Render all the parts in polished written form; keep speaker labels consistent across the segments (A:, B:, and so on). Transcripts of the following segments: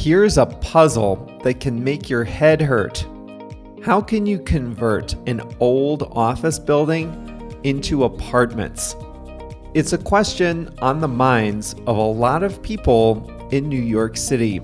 A: Here's a puzzle that can make your head hurt. How can you convert an old office building into apartments? It's a question on the minds of a lot of people in New York City.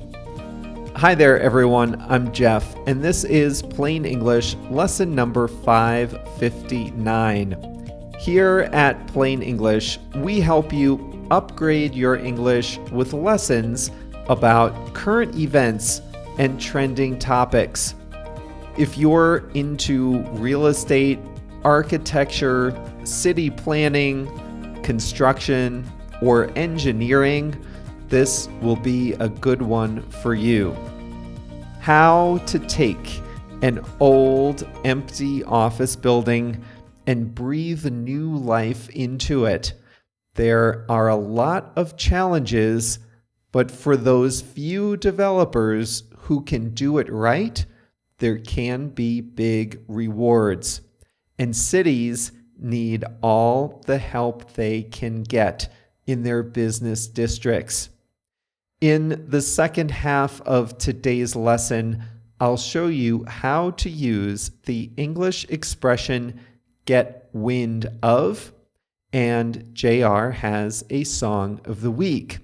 A: Hi there, everyone. I'm Jeff, and this is Plain English lesson number 559. Here at Plain English, we help you upgrade your English with lessons about current events and trending topics. If you're into real estate, architecture, city planning, construction, or engineering, this will be a good one for you. How to take an old, empty office building and breathe new life into it. There are a lot of challenges, but for those few developers who can do it right, there can be big rewards. And cities need all the help they can get in their business districts. In the second half of today's lesson, I'll show you how to use the English expression get wind of, and JR has a song of the week.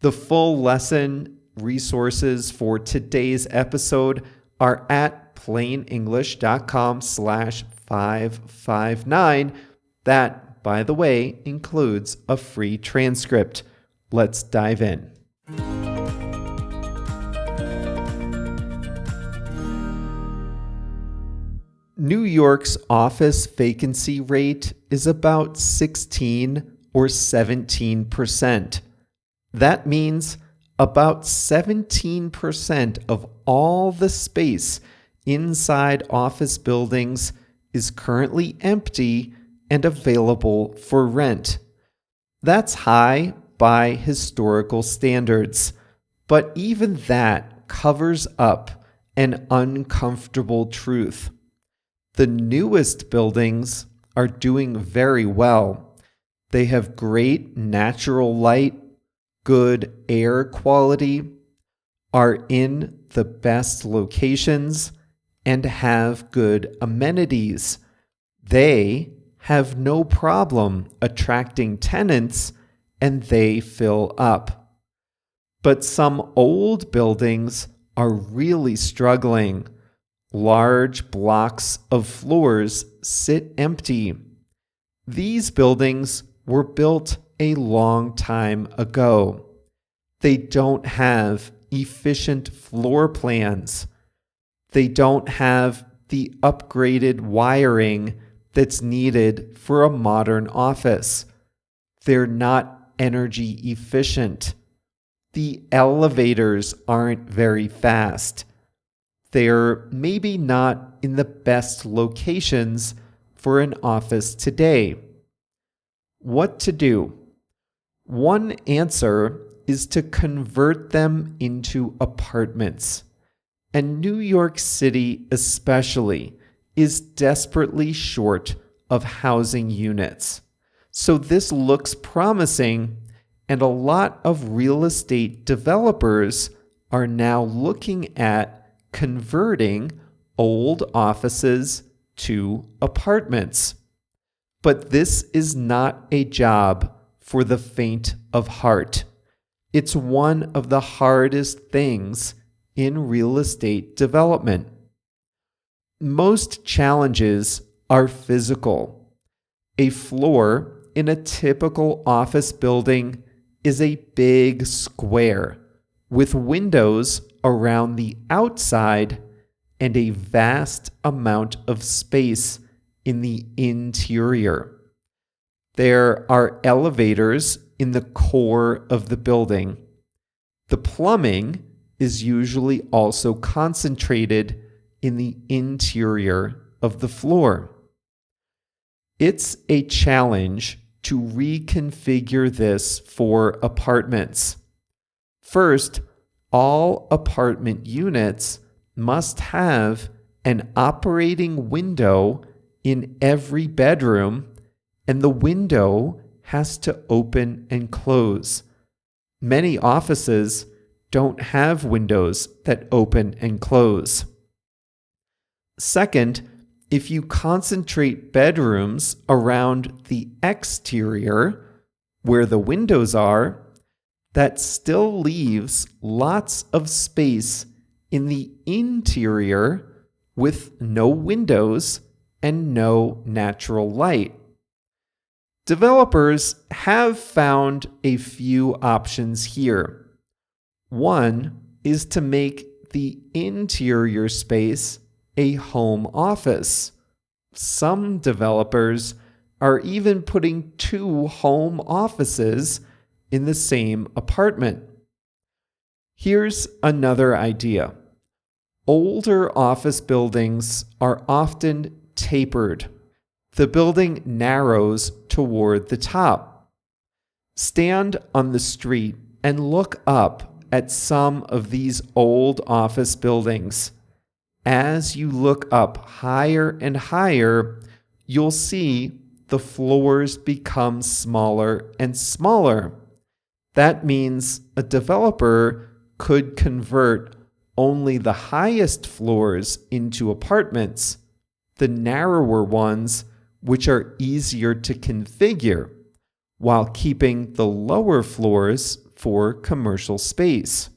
A: The full lesson resources for today's episode are at plainenglish.com/559. That, by the way, includes a free transcript. Let's dive in. New York's office vacancy rate is about 16 or 17%. That means about 17% of all the space inside office buildings is currently empty and available for rent. That's high by historical standards, but even that covers up an uncomfortable truth. The newest buildings are doing very well. They have great natural light, good air quality, are in the best locations, and have good amenities. They have no problem attracting tenants, and they fill up. But some old buildings are really struggling. Large blocks of floors sit empty. These buildings were built a long time ago. They don't have efficient floor plans. They don't have the upgraded wiring that's needed for a modern office. They're not energy efficient. The elevators aren't very fast. They're maybe not in the best locations for an office today. What to do? One answer is to convert them into apartments. And New York City especially is desperately short of housing units. So this looks promising, and a lot of real estate developers are now looking at converting old offices to apartments. But this is not a job for the faint of heart. It's one of the hardest things in real estate development. Most challenges are physical. A floor in a typical office building is a big square with windows around the outside and a vast amount of space in the interior. There are elevators in the core of the building. The plumbing is usually also concentrated in the interior of the floor. It's a challenge to reconfigure this for apartments. First, all apartment units must have an operating window in every bedroom, and the window has to open and close. Many offices don't have windows that open and close. Second, if you concentrate bedrooms around the exterior, where the windows are, that still leaves lots of space in the interior with no windows and no natural light. Developers have found a few options here. One is to make the interior space a home office. Some developers are even putting 2 home offices in the same apartment. Here's another idea. Older office buildings are often tapered. The building narrows toward the top. Stand on the street and look up at some of these old office buildings. As you look up higher and higher, you'll see the floors become smaller and smaller. That means a developer could convert only the highest floors into apartments, the narrower ones, which are easier to configure, while keeping the lower floors for commercial space.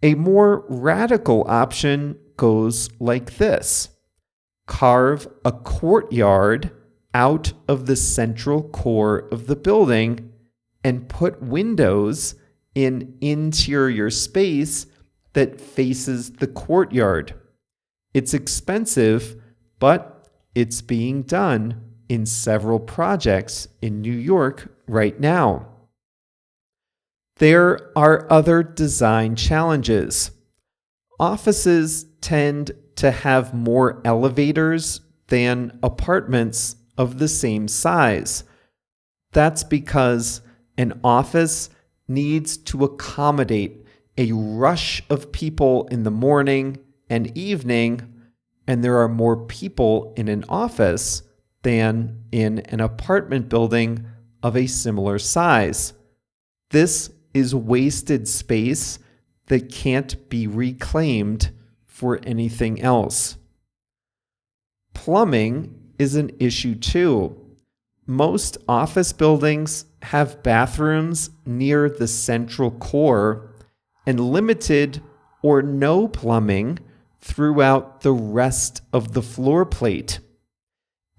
A: A more radical option goes like this. Carve a courtyard out of the central core of the building and put windows in interior space that faces the courtyard. It's expensive, but it's being done in several projects in New York right now. There are other design challenges. Offices tend to have more elevators than apartments of the same size. That's because an office needs to accommodate a rush of people in the morning and evening, and there are more people in an office than in an apartment building of a similar size. This is wasted space that can't be reclaimed for anything else. Plumbing is an issue too. Most office buildings have bathrooms near the central core and limited or no plumbing throughout the rest of the floor plate.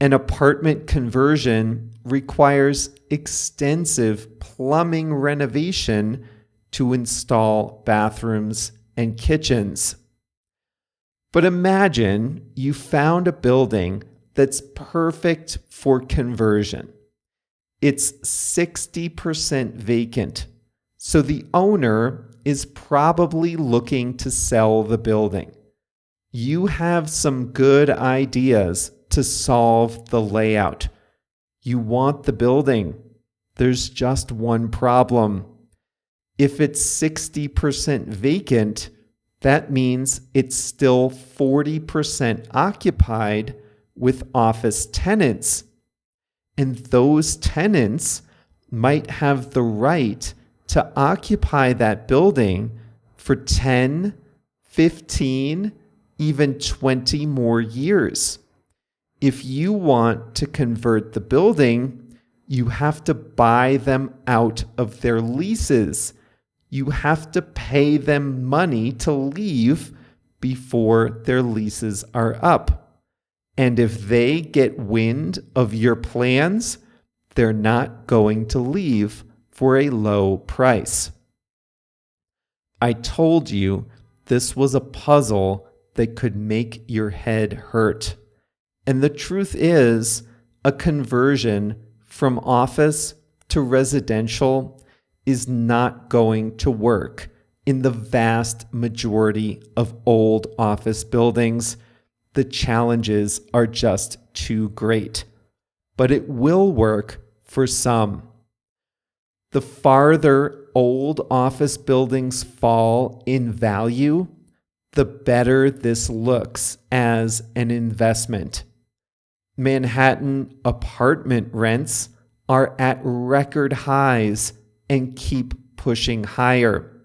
A: An apartment conversion requires extensive plumbing renovation to install bathrooms and kitchens. But imagine you found a building that's perfect for conversion. It's 60% vacant, so the owner is probably looking to sell the building. You have some good ideas to solve the layout. You want the building. There's just one problem. If it's 60% vacant, that means it's still 40% occupied with office tenants. And those tenants might have the right to occupy that building for 10, 15, even 20 more years. If you want to convert the building, you have to buy them out of their leases. You have to pay them money to leave before their leases are up. And if they get wind of your plans, they're not going to leave for a low price. I told you this was a puzzle that could make your head hurt. And the truth is, a conversion from office to residential is not going to work in the vast majority of old office buildings. The challenges are just too great. But it will work for some. The farther old office buildings fall in value, the better this looks as an investment. Manhattan apartment rents are at record highs and keep pushing higher.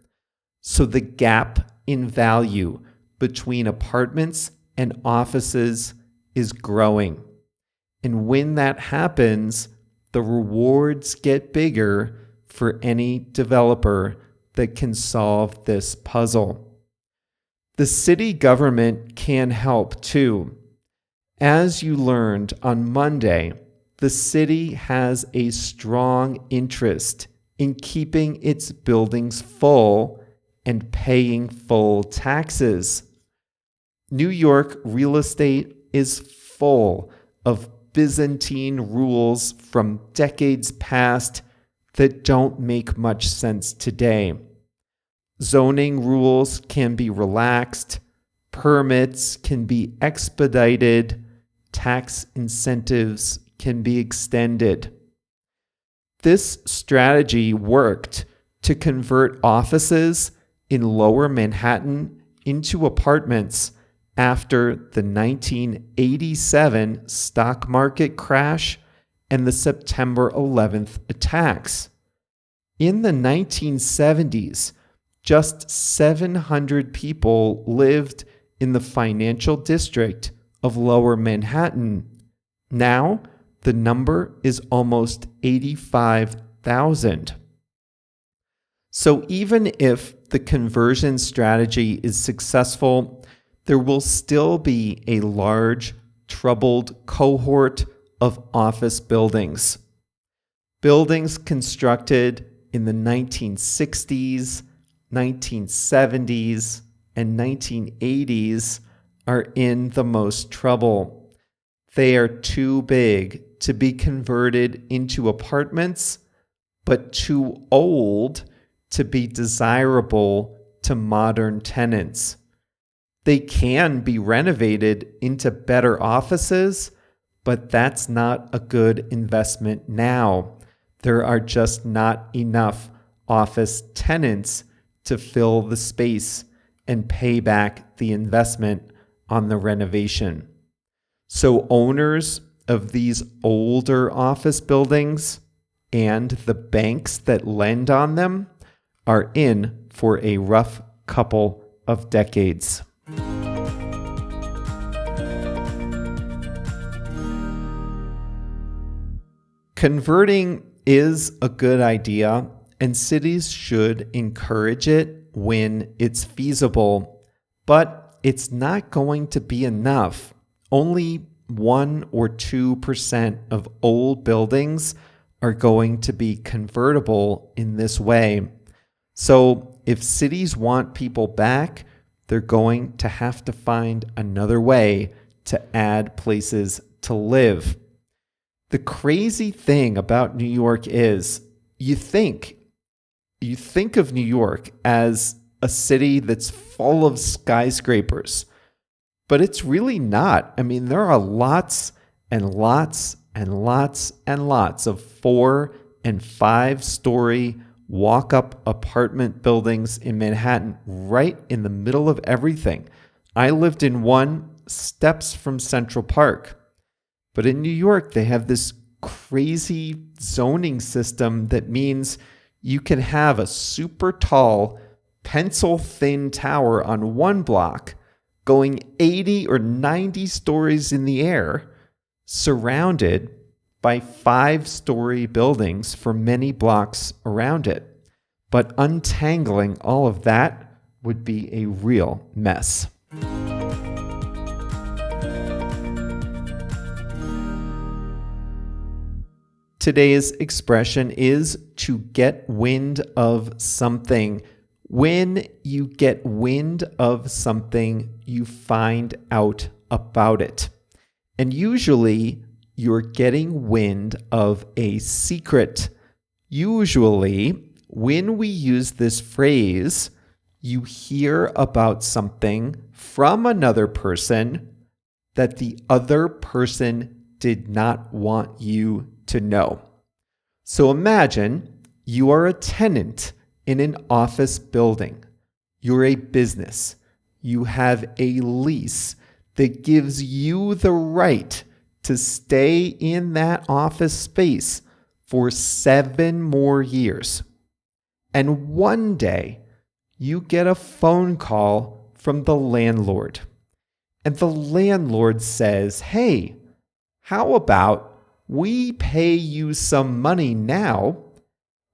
A: So the gap in value between apartments and offices is growing. And when that happens, the rewards get bigger for any developer that can solve this puzzle. The city government can help too. As you learned on Monday, the city has a strong interest in keeping its buildings full and paying full taxes. New York real estate is full of Byzantine rules from decades past that don't make much sense today. Zoning rules can be relaxed, permits can be expedited, tax incentives can be extended. This strategy worked to convert offices in Lower Manhattan into apartments after the 1987 stock market crash and the September 11th attacks. In the 1970s, just 700 people lived in the financial district of Lower Manhattan. Now, the number is almost 85,000. So even if the conversion strategy is successful, there will still be a large, troubled cohort of office buildings. Buildings constructed in the 1960s, 1970s, and 1980s are in the most trouble. They are too big to be converted into apartments, but too old to be desirable to modern tenants. They can be renovated into better offices, but that's not a good investment now. There are just not enough office tenants to fill the space and pay back the investment on the renovation. So owners of these older office buildings and the banks that lend on them are in for a rough couple of decades. Converting is a good idea, and cities should encourage it when it's feasible, but it's not going to be enough. Only 1 or 2% of old buildings are going to be convertible in this way. So if cities want people back, they're going to have to find another way to add places to live. The crazy thing about New York is you think of New York as a city that's full of skyscrapers, but it's really not. I mean, there are lots and lots and lots and lots of 4 and 5-story walk-up apartment buildings in Manhattan, right in the middle of everything. I lived in one steps from Central Park. But in New York, they have this crazy zoning system that means you can have a super tall, pencil-thin tower on one block going 80 or 90 stories in the air, surrounded by 5-story buildings for many blocks around it. But untangling all of that would be a real mess. Today's expression is to get wind of something. When you get wind of something, you find out about it. And usually, you're getting wind of a secret. Usually, when we use this phrase, you hear about something from another person that the other person did not want you to know. So imagine you are a tenant in an office building. You're a business. You have a lease that gives you the right to stay in that office space for 7 more years. And one day, you get a phone call from the landlord. And the landlord says, hey, how about we pay you some money now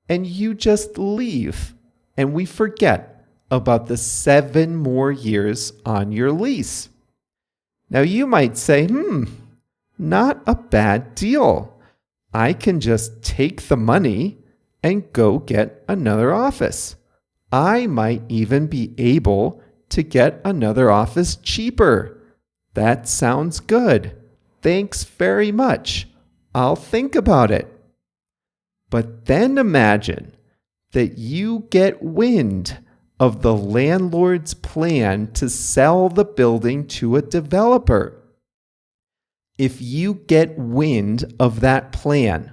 A: and you just leave and we forget about the 7 more years on your lease? Now you might say, not a bad deal. I can just take the money and go get another office. I might even be able to get another office cheaper. That sounds good. Thanks very much. I'll think about it. But then imagine that you get wind of the landlord's plan to sell the building to a developer. If you get wind of that plan,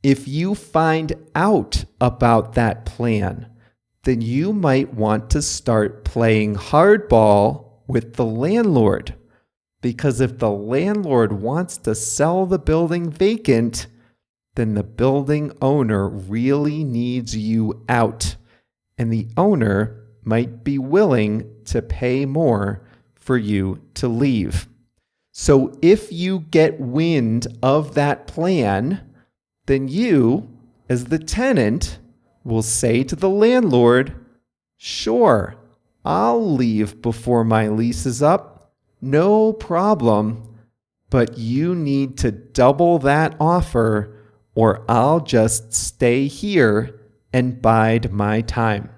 A: if you find out about that plan, then you might want to start playing hardball with the landlord. Because if the landlord wants to sell the building vacant, then the building owner really needs you out. And the owner might be willing to pay more for you to leave. So if you get wind of that plan, then you, as the tenant, will say to the landlord, sure, I'll leave before my lease is up, no problem, but you need to double that offer or I'll just stay here and bide my time.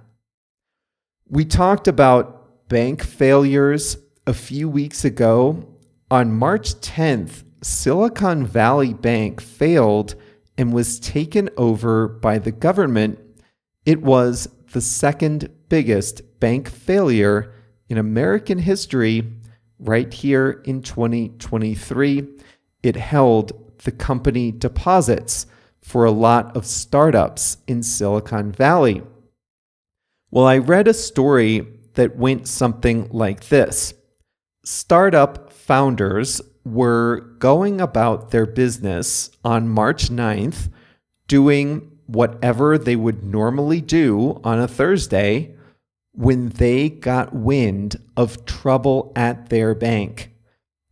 A: We talked about bank failures a few weeks ago. On March 10th, Silicon Valley Bank failed and was taken over by the government. It was the second biggest bank failure in American history right here in 2023. It held the company deposits for a lot of startups in Silicon Valley. Well, I read a story that went something like this. Startup founders were going about their business on March 9th, doing whatever they would normally do on a Thursday, when they got wind of trouble at their bank.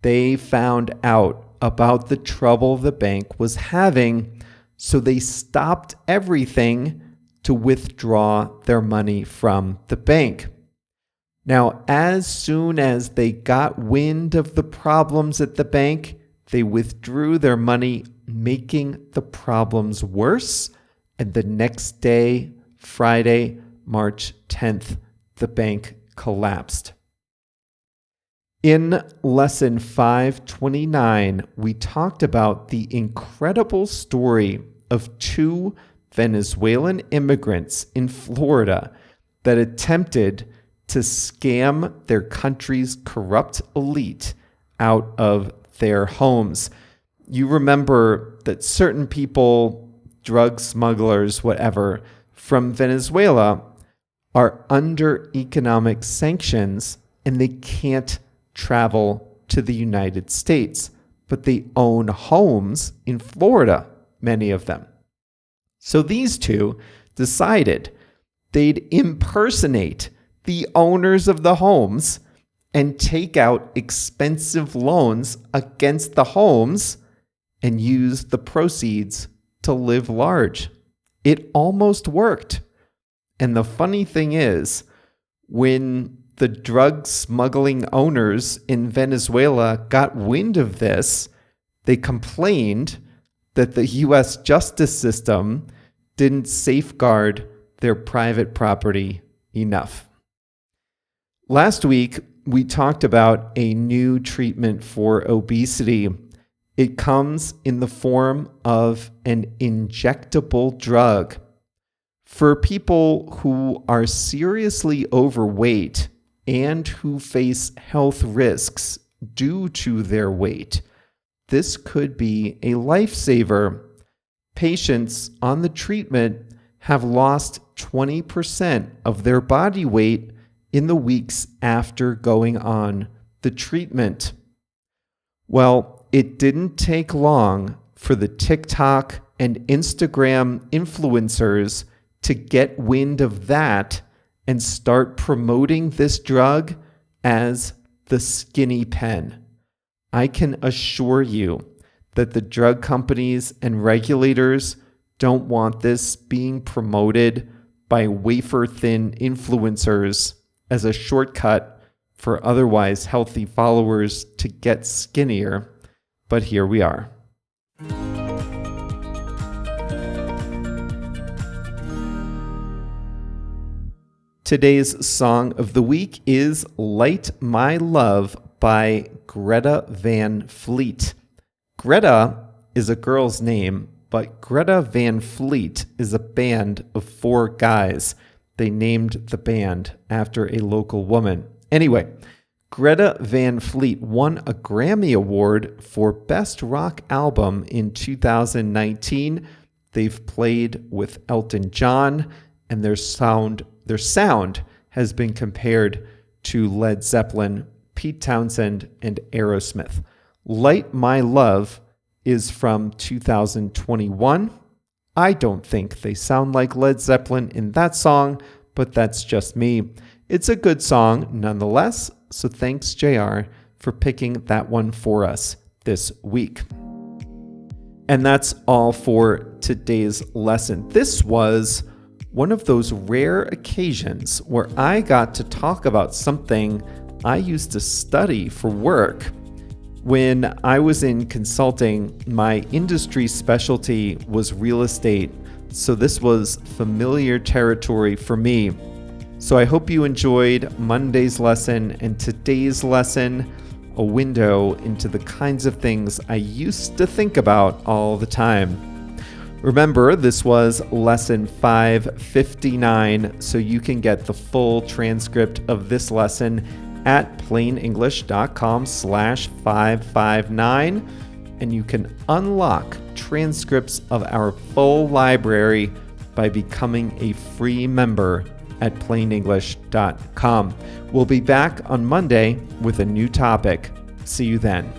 A: They found out about the trouble the bank was having, so they stopped everything to withdraw their money from the bank. Now, as soon as they got wind of the problems at the bank, they withdrew their money, making the problems worse. And the next day, Friday, March 10th, the bank collapsed. In lesson 529, we talked about the incredible story of 2 Venezuelan immigrants in Florida that attempted to scam their country's corrupt elite out of their homes. You remember that certain people, drug smugglers, whatever, from Venezuela are under economic sanctions and they can't travel to the United States, but they own homes in Florida, many of them. So these 2 decided they'd impersonate the owners of the homes and take out expensive loans against the homes and use the proceeds to live large. It almost worked. And the funny thing is, when the drug smuggling owners in Venezuela got wind of this, they complained that the U.S. justice system didn't safeguard their private property enough. Last week, we talked about a new treatment for obesity. It comes in the form of an injectable drug. For people who are seriously overweight and who face health risks due to their weight, this could be a lifesaver. Patients on the treatment have lost 20% of their body weight in the weeks after going on the treatment. Well, it didn't take long for the TikTok and Instagram influencers to get wind of that and start promoting this drug as the skinny pen. I can assure you that the drug companies and regulators don't want this being promoted by wafer-thin influencers as a shortcut for otherwise healthy followers to get skinnier, but here we are. Today's song of the week is Light My Love by Greta Van Fleet. Greta is a girl's name, but Greta Van Fleet is a band of 4 guys. They named the band after a local woman. Anyway, Greta Van Fleet won a Grammy Award for Best Rock Album in 2019. They've played with Elton John, and their sound has been compared to Led Zeppelin, Pete Townsend, and Aerosmith. Light My Love is from 2021. I don't think they sound like Led Zeppelin in that song, but that's just me. It's a good song nonetheless, so thanks JR for picking that one for us this week. And that's all for today's lesson. This was one of those rare occasions where I got to talk about something I used to study for work. When I was in consulting, my industry specialty was real estate, so this was familiar territory for me. So I hope you enjoyed Monday's lesson and today's lesson, a window into the kinds of things I used to think about all the time. Remember, this was lesson 559, so you can get the full transcript of this lesson at plainenglish.com/559, and you can unlock transcripts of our full library by becoming a free member at plainenglish.com. We'll be back on Monday with a new topic. See you then.